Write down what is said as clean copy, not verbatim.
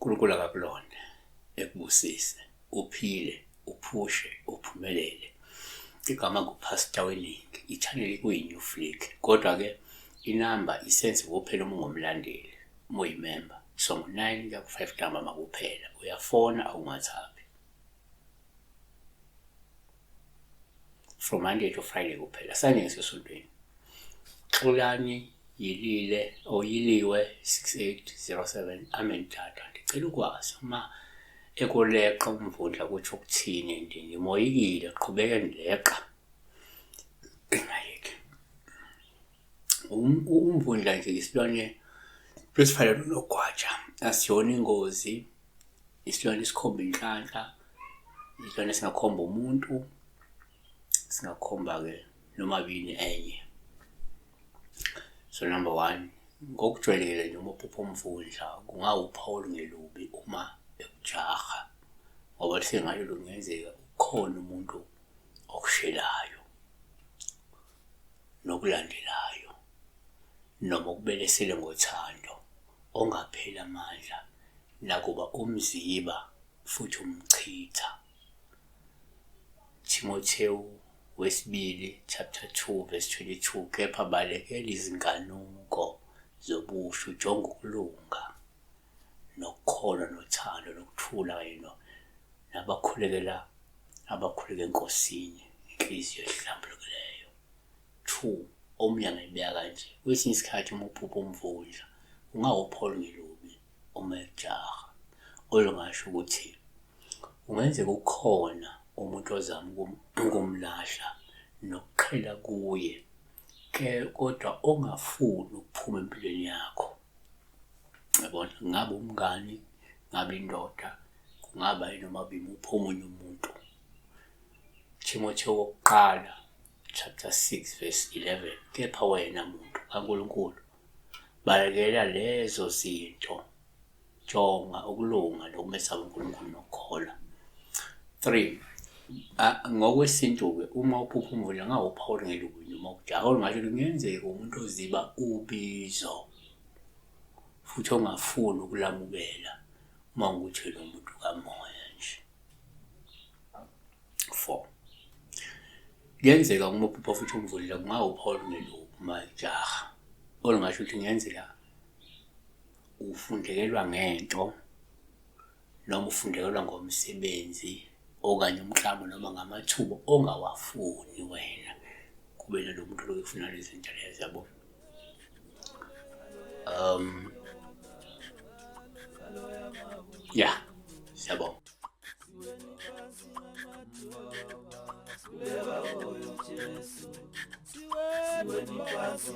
uNkulunkulu akakulonde ekubusise uphile uphushe uphumelele. Igama nguPastor Winning, i-channel kuyi-New Flick, kodwa-ke inamba isensitive kuphela uma ungumlandeli, uma uyimemba. So ngo-9 kuya ku-5 ntambama kuphela uyafona awungathabi. From Monday to Friday kuphela, sanje ngisesontweni. Xolani yiliwe 6807 Amentatha. Ndicela ukwazi uma ekuleqa umvundla kuthi ukuthini endini, ngimoyikile qhubeke ndileqa. Ngayeke. Umvundla nje isilwane esifana nogwaja, asiyona ingozi, isilwane esikhomba inhlanhla, isilwane esingakhomba umuntu, singakhomba-ke nomabili enye. So number 1, ngokujwayelekile nje uma uphupha umvundla kungawuphawu olungelubi uma ekujaha, ngoba sengayo kungenzeka ukhona umuntu okushelayo nokulandelayo noma ukubelesele ngothando ongapheli amandla nakuba umziba futhi umchitha. Timothewu wesibili chapter 2 verse 22, kepha balekela izinkanuko zobusha ujonge ukulunga nokukholwa nothando nokuthula kanye nabakhulekela enkosini inhliziyo ehlambulukileyo. 2, omunye angayibeka kanje, kwesinye isikhathi uma uphupha umvundla ungawuphawu olungelubi uma ekujaha, olungasho ukuthi ungenzeka ukhona umuntu ozama ukumlahla nokuqhela kuye kodwa ongafuni ukuphuma empilweni yakho. Yabona, ngabe umngani, ngabe indoda, kungaba noma bimuphi omunye umuntu. Timothewu wokuqala chapter 6 verse 11, kepha wena muntu kaNkulunkulu balekela lezo zinto, jonga ukulunga nokumesaba uNkulunkulu nokukholwa. 3, ngokwesintu-ke uma uphupha umvundla ngawuphawu olungelubi noma ukujaha, olungasho kungenzeka umuntu oziba ubizo futhi ongafuni ukulamukela uma ngukuthi lo muntu kamoya nje. 4, kuyenzeka uma uphupha futhi umvundla kungawuphawu olungelubi uma ekujaha, olungasho ukuthi kungenzeka ufundekelwa ngento noma ufundekelwa ngomsebenzi okanye umklamo noma ngamathuba ongawafuni wena, kube nalo muntu lo ufuna lezi zinto lezi, yabo. Yeah, siyabonga. Siweni phansi